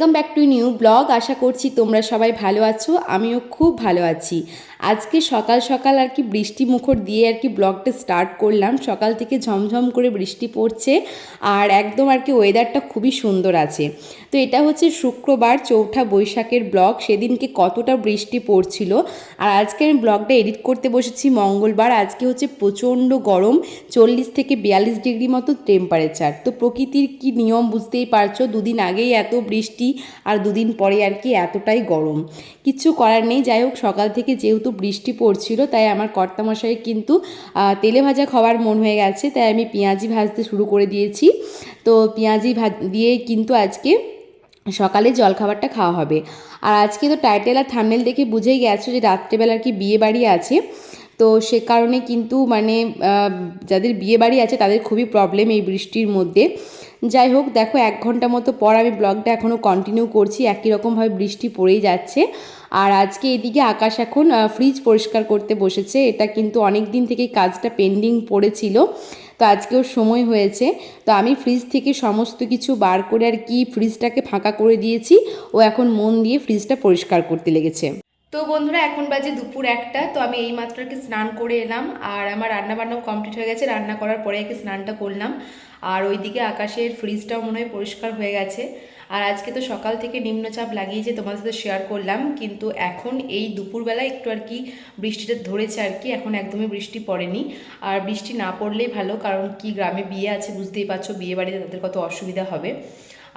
Welcome back to new blog. আশা করছি তোমরা সবাই ভালো আছো, আমিও খুব ভালো আছি। আজকে সকাল সকাল আর কি বৃষ্টি মুখর দিয়ে আর কি ব্লগটা স্টার্ট করলাম। সকাল থেকে ঝমঝম করে বৃষ্টি পড়ছে আর একদম আর কি ওয়েদারটা খুবই সুন্দর আছে। তো এটা হচ্ছে শুক্রবার 4ঠা বৈশাখের ব্লগ। সেদিনকে কতটা বৃষ্টি পড়ছিল। আর আজকে আমি ব্লগটা এডিট করতে বসেছি মঙ্গলবার। আজকে হচ্ছে প্রচণ্ড গরম, 40 থেকে 42 ডিগ্রি মতো টেম্পারেচার। তো প্রকৃতির কি নিয়ম বুঝতেই পারছো, দুদিন আগেই এত বৃষ্টি আর দুদিন পরে আর কি এতটাই গরম। কিচ্ছু করার নেই। যাই হোক, সকাল থেকে যেহেতু বৃষ্টি পড়ছিল তাই আমার কর্তামশাই কিন্তু তেলে ভাজা খাওয়ার মন হয়ে গেছে, তাই আমি পেঁয়াজি ভাজতে শুরু করে দিয়েছি। তো পেঁয়াজি দিয়ে কিন্তু আজকে সকালে জলখাবারটা খাওয়া হবে। আর আজকে তো টাইটেল আর থাম্বনেল দেখে বুঝেই গেছো যে রাত্রেবেলা আর কি বিয়ে বাড়ি আছে। তো সে কারণে কিন্তু মানে যাদের বিয়ে বাড়ি আছে তাদের খুবই প্রবলেম এই বৃষ্টির মধ্যে। যাই হোক, দেখো 1 ঘন্টা মতো পর আমি ব্লগটা এখনও কন্টিনিউ করছি, একই রকমভাবে বৃষ্টি পড়েই যাচ্ছে। আর আজকে এদিকে আকাশ এখন ফ্রিজ পরিষ্কার করতে বসেছে। এটা কিন্তু অনেক দিন থেকেই কাজটা পেন্ডিং পড়েছিল, তো আজকেও সময় হয়েছে। তো আমি ফ্রিজ থেকে সমস্ত কিছু বার করে আর কি ফ্রিজটাকে ফাঁকা করে দিয়েছি। ও এখন মন দিয়ে ফ্রিজটা পরিষ্কার করতে লেগেছে। তো বন্ধুরা, এখন বাজে দুপুর 1টা। তো আমি এইমাত্র আর কি স্নান করে এলাম আর আমার রান্নাবান্নাও কমপ্লিট হয়ে গেছে। রান্না করার পরে আর কি স্নানটা করলাম। আর ওইদিকে আকাশের ফ্রিজটাও মনে হয় পরিষ্কার হয়ে গেছে। আর আজকে তো সকাল থেকে নিম্নচাপ লাগিয়েছে, তোমাদের সাথে শেয়ার করলাম। কিন্তু এখন এই দুপুরবেলা একটু আর কি বৃষ্টিটা ধরেছে আর কি, এখন একদমই বৃষ্টি পড়েনি। আর বৃষ্টি না পড়লেই ভালো, কারণ কি গ্রামে বিয়ে আছে, বুঝতেই পারছো বিয়ে বাড়িতে তাদের কত অসুবিধা হবে।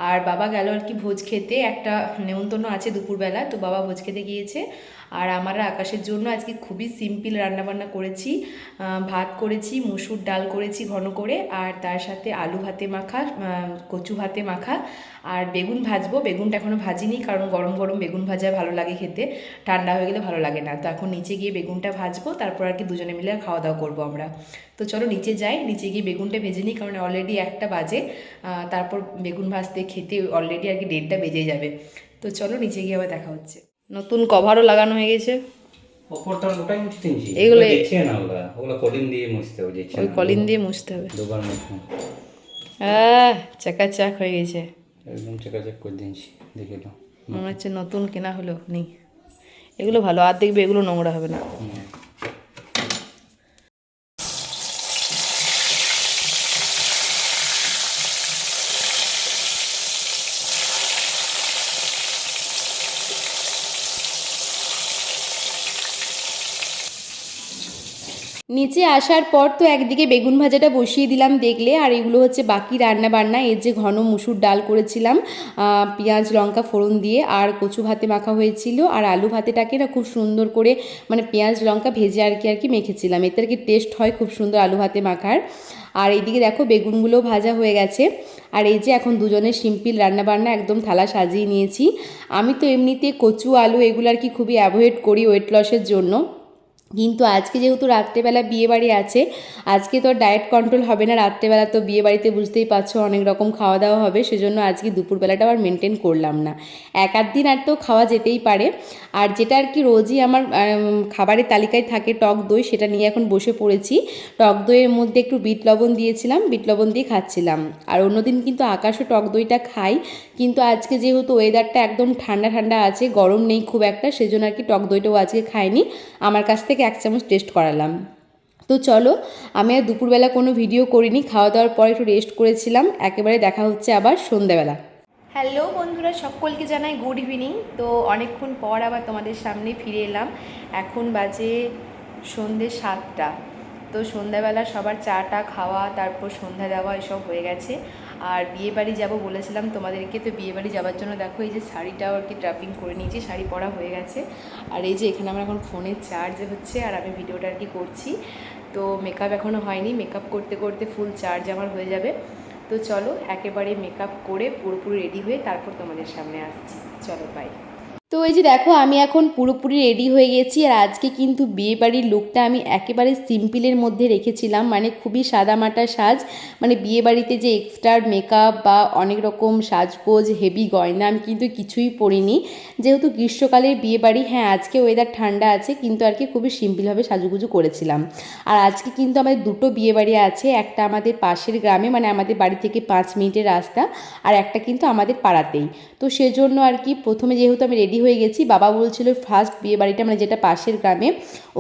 আর বাবা গেল আর কি ভোজ খেতে, একটা নেমন্তন্ন আছে দুপুরবেলা, তো বাবা ভোজ খেতে গিয়েছে। আর আমরা আকাশের জন্য আজকে খুবই সিম্পল রান্নাবান্না করেছি। ভাত করেছি, মুসুর ডাল করেছি ঘন করে, আর তার সাথে আলু ভাতে মাখা, কচু ভাতে মাখা, আর বেগুন ভাজবো। বেগুনটা এখনও ভাজিনি, কারণ গরম গরম বেগুন ভাজা ভালো লাগে খেতে, ঠান্ডা হয়ে গেলে ভালো লাগে না। তো এখন নিচে গিয়ে বেগুনটা ভাজবো, তারপর আর কি দুজনে মিলে খাওয়া দাওয়া করবো আমরা। তো চলো নিচে যাই, নিচে গিয়ে বেগুনটা ভেজে নিই, কারণ অলরেডি 1টা বাজে। তারপর বেগুন ভাজতে খেতে অলরেডি আর কি 1:30টা বেজে যাবে। তো চলো নিচে গিয়ে আবার দেখা হচ্ছে। নতুন কভারও লাগানো হয়ে গেছে। ওপরটা ওটাই মুছতে নিয়েছি, এগুলো দেখছে না, ওগুলো কলিন দিয়ে মুছতে হবে, দেখছে ওই না, কলিন দিয়ে মুছতে হবে। দুবার মুছতে চাকাচাক হয়ে গেছে, একদম চেকাচেক করে দিয়েছি, দেখে নাও। মনে হচ্ছে নতুন কেনা হলো নেই। এগুলো ভালো, আর দেখবে এগুলো নোংরা হবে না। নিচে আসার পর তো একদিকে বেগুন ভাজাটা বসিয়ে দিলাম দেখলে, আর এগুলো হচ্ছে বাকি রান্না বান্না। এর যে ঘন মুসুর ডাল করেছিলাম পেঁয়াজ লঙ্কা ফোড়ন দিয়ে, আর কচু ভাতে মাখা হয়েছিল, আর আলু ভাতেটাকে না খুব সুন্দর করে মানে পেঁয়াজ লঙ্কা ভেজে আর কি মেখেছিলাম। এতে আর কি টেস্ট হয় খুব সুন্দর আলু ভাতে মাখার। আর এইদিকে দেখো বেগুনগুলো ভাজা হয়ে গেছে। আর এই যে এখন দুজনের সিম্পল রান্নাবান্না একদম থালা সাজিয়ে নিয়েছি। আমি তো এমনিতে কচু আলু এগুলো আর কি খুবই অ্যাভয়েড করি ওয়েট লসের জন্য, কিন্তু আজকে যেহেতু রাত্রেবেলা বিয়েবাড়ি আছে, আজকে তো ডায়েট কন্ট্রোল হবে না। রাত্রেবেলা তো বিয়েবাড়িতে বুঝতেই পারছো অনেক রকম খাওয়া দাওয়া হবে, সেজন্য আজকে দুপুরবেলাটা আবার মেনটেন করলাম না। 1-8 দিন আর তো খাওয়া যেতেই পারে। আর যেটা আর কি রোজই আমার খাবারের তালিকায় থাকে টক দই, সেটা নিয়ে এখন বসে পড়েছি। টক দইয়ের মধ্যে একটু বিট লবণ দিয়েছিলাম, বিট লবণ দিয়ে খাচ্ছিলাম। আর অন্যদিন কিন্তু আকাশও টক দইটা খাই, কিন্তু আজকে যেহেতু ওয়েদারটা একদম ঠান্ডা ঠান্ডা আছে, গরম নেই খুব একটা, সেজন্য আর কি টক দইটাও আজকে খাইনি। আমার কাছ থেকে 1 চামচ টেস্ট করালাম। তো চলো, আমি আর দুপুরবেলা কোনো ভিডিও করিনি, খাওয়া দাওয়ার পর একটু রেস্ট করেছিলাম। একেবারে দেখা হচ্ছে আবার সন্ধ্যাবেলা। হ্যালো বন্ধুরা, সকলকে জানাই গুড ইভিনিং। তো অনেকক্ষণ পর আবার তোমাদের সামনে ফিরে এলাম। এখন বাজে সন্ধ্যে 7টা। তো সন্ধ্যাবেলা সবার চাটা খাওয়া, তারপর সন্ধ্যা দেওয়া এসব হয়ে গেছে। আর বিয়েবাড়ি যাব বলেছিলাম তোমাদেরকে, তো বিয়েবাড়ি যাওয়ার জন্য দেখো এই যে শাড়িটাও আর কি ড্রাপিং করে নিয়েছি, শাড়ি পরা হয়ে গেছে। আর এই যে এখানে আমার এখন ফোনের চার্জ হচ্ছে আর আমি ভিডিওটা আর কি করছি। তো মেকআপ এখনও হয়নি, মেকআপ করতে করতে ফুল চার্জ আমার হয়ে যাবে। তো চলো একেবারে মেকআপ করে পুরোপুরি রেডি হয়ে তারপর তোমাদের সামনে আসছি। চলো বাই। তো তো এই যে দেখো আমি এখন পুরোপুরি রেডি হয়ে গেছি। আর আজকে কিন্তু বিয়েবাড়ির লুকটা আমি একেবারে সিম্পলের মধ্যে রেখেছিলাম, মানে খুবই সাদামাটা সাজ। মানে বিয়েবাড়িতে যে এক্সট্রা মেকআপ বা অনেক রকম সাজগোজ হেভি গয়না আমি কিন্তু কিছুই পরিনি, যেহেতু গ্রীষ্মকালের বিয়েবাড়ি। হ্যাঁ, আজকে ওয়েদার ঠান্ডা আছে, কিন্তু আর কি খুবই সিম্পলভাবে সাজুগুজু করেছিলাম। আর আজকে কিন্তু আমাদের দুটো বিয়েবাড়ি আছে, একটা আমাদের পাশের গ্রামে, মানে আমাদের বাড়ি থেকে 5 মিনিটের রাস্তা, আর একটা কিন্তু আমাদের পাড়াতেই। তো সেজন্য আর কি প্রথমে যেহেতু আমি রেডি হয়ে গেছি, বাবা বলছিল ফার্স্ট বিয়ে বাড়িটা মানে যেটা পাশের গ্রামে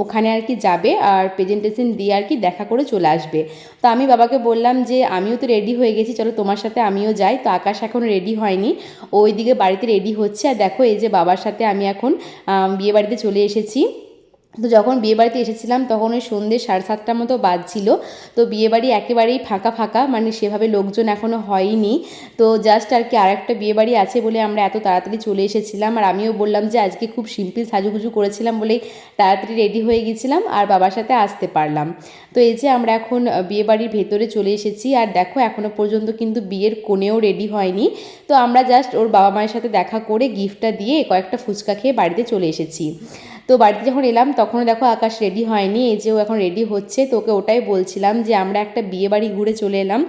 ওখানে আর কি যাবে, আর প্রেজেন্টেশন দিয়ে আর কি দেখা করে চলে আসবে। তো আমি বাবাকে বললাম যে আমিও তো রেডি হয়ে গেছি, চলো তোমার সাথে আমিও যাই। তো আকাশ এখনও রেডি হয়নি, ওইদিকে বাড়িতে রেডি হচ্ছে। আর দেখো এই যে বাবার সাথে আমি এখন বিয়ে বাড়িতে চলে এসেছি। তো যখন বিয়েবাড়িতে এসেছিলাম তখন ওই সন্ধ্যে 7:30টার মতো বাজছিল। তো বিয়েবাড়ি একেবারেই ফাঁকা ফাঁকা, মানে সেভাবে লোকজন এখনও হয়নি। তো জাস্ট আর কি আরেকটা বিয়েবাড়ি আছে বলে আমরা এত তাড়াতাড়ি চলে এসেছিলাম। আর আমিও বললাম যে আজকে খুব সিম্পল সাজুগুজু করেছিলাম বলেই তাড়াতাড়ি রেডি হয়ে গেছিলাম আর বাবার সাথে আসতে পারলাম। তো এই যে আমরা এখন বিয়েবাড়ির ভেতরে চলে এসেছি। আর দেখো এখনও পর্যন্ত কিন্তু বিয়ের কোণেও রেডি হয়নি। তো আমরা জাস্ট ওর বাবা মায়ের সাথে দেখা করে গিফটটা দিয়ে কয়েকটা ফুচকা খেয়ে বাড়িতে চলে এসেছি। তো বাড়িতে যখন এলাম তখনও দেখো আকাশ রেডি হয়নি, এই যে ও এখন রেডি হচ্ছে। তো ওকে ওটাই বলছিলাম যে আমরা একটা বিয়ে বাড়ি ঘুরে চলে এলাম,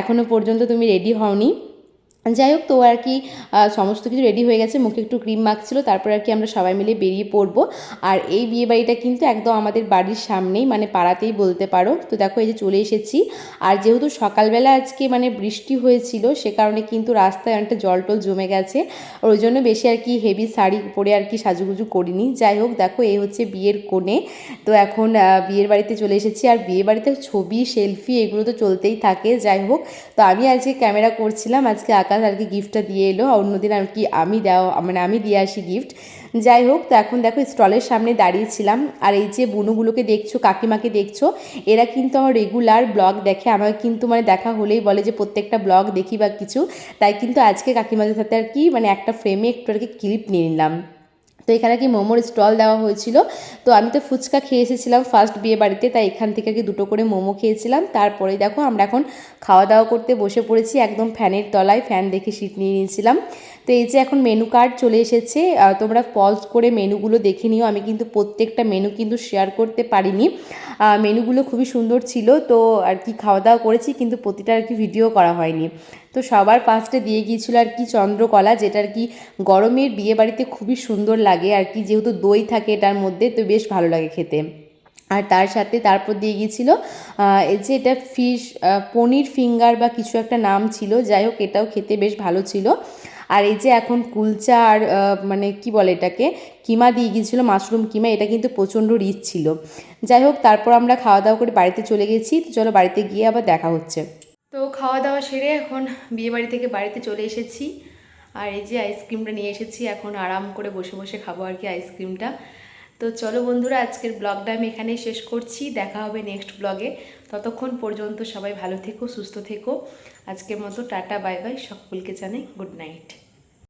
এখনও পর্যন্ত তুমি রেডি হওনি। যাই হোক, তো আর কি সমস্ত কিছু রেডি হয়ে গেছে, মুখে একটু ক্রিম মাখছিল, তারপর আর কি আমরা সবাই মিলে বেরিয়ে পড়বো। আর এই বিয়ে বাড়িটা কিন্তু একদম আমাদের বাড়ির সামনেই, মানে পাড়াতেই বলতে পারো। তো দেখো এই যে চলে এসেছি। আর যেহেতু সকালবেলা আজকে মানে বৃষ্টি হয়েছিল, সে কারণে কিন্তু রাস্তায় অনেকটা জল টল জমে গেছে, ওই জন্য বেশি আর কি হেভি শাড়ি পরে আর কি সাজুগুজু করিনি। যাই হোক, দেখো এই হচ্ছে বিয়ের কোণে। তো এখন বিয়ের বাড়িতে চলে এসেছি। আর বিয়ে বাড়িতে ছবি সেলফি এগুলো তো চলতেই থাকে। যাই হোক, তো আমি আজকে ক্যামেরা করছিলাম, আজকে আকাশ আর কি গিফটটা দিয়ে এলো, অন্যদিন আর কি আমি দিয়ে আসি গিফট। যাই হোক, তো এখন দেখো স্টলের সামনে দাঁড়িয়েছিলাম। আর এই যে বুনুগুলোকে দেখছো, কাকিমাকে দেখছো, এরা কিন্তু আমার রেগুলার ব্লগ দেখে। আমাকে কিন্তু মানে দেখা হলেই বলে যে প্রত্যেকটা ব্লগ দেখি বা কিছু, তাই কিন্তু আজকে কাকিমাদের সাথে আর কি মানে একটা ফ্রেমে একটু আর কি ক্লিপ নিয়ে নিলাম। তো এখানে কি মোমোর স্টল দেওয়া হয়েছিল। তো আমি তো ফুচকা খেয়ে এসেছিলাম ফার্স্ট বিয়ে বাড়িতে, তাই এখান থেকে আর কি দুটো করে মোমো খেয়েছিলাম। তারপরে দেখো আমরা এখন খাওয়া দাওয়া করতে বসে পড়েছি, একদম ফ্যানের তলায়, ফ্যান দেখে সিট নিয়ে নিয়েছিলাম। তো এই যে এখন মেনু কার্ড চলে এসেছে, তোমরা পজ করে মেনুগুলো দেখে নিও। আমি কিন্তু প্রত্যেকটা মেনু কিন্তু শেয়ার করতে পারিনি, মেনুগুলো খুবই সুন্দর ছিল। তো আর কি খাওয়া দাওয়া করেছি, কিন্তু প্রতিটা আর কি ভিডিও করা হয়নি। তো সবার ফার্স্টে দিয়ে গিয়েছিলো আর কি চন্দ্রকলা, যেটা আর কি গরমের বিয়ে বাড়িতে খুবই সুন্দর লাগে আর কি, যেহেতু দই থাকে এটার মধ্যে, তো বেশ ভালো লাগে খেতে। আর তার সাথে তারপর দিয়ে গিয়েছিল এই যে এটা ফিশ পনির ফিঙ্গার বা কিছু একটা নাম ছিল। যাই হোক, এটাও খেতে বেশ ভালো ছিল। আর এই যে এখন কুলচা আর মানে কি বলে এটাকে, কিমা দিয়ে গিয়েছিলো, মাশরুম কিমা, এটা কিন্তু প্রচণ্ড রিচ ছিল। যাই হোক, তারপর আমরা খাওয়া দাওয়া করে বাড়িতে চলে গেছি। তো চলো বাড়িতে গিয়ে আবার দেখা হচ্ছে। তো খাওয়া দাওয়া সেরে এখন বিয়েবাড়ি থেকে বাড়িতে চলে এসেছি। আর এই যে আইসক্রিমটা নিয়ে এসেছি, এখন আরাম করে বসে বসে খাবো আর কি আইসক্রিমটা। তো চলো বন্ধুরা, আজকের ব্লগটা আমি এখানেই শেষ করছি, দেখা হবে নেক্সট ব্লগে। ততক্ষণ পর্যন্ত সবাই ভালো থেকো, সুস্থ থেকো। আজকের মতো টাটা বাই বাই, সকলকে জানাই গুড নাইট।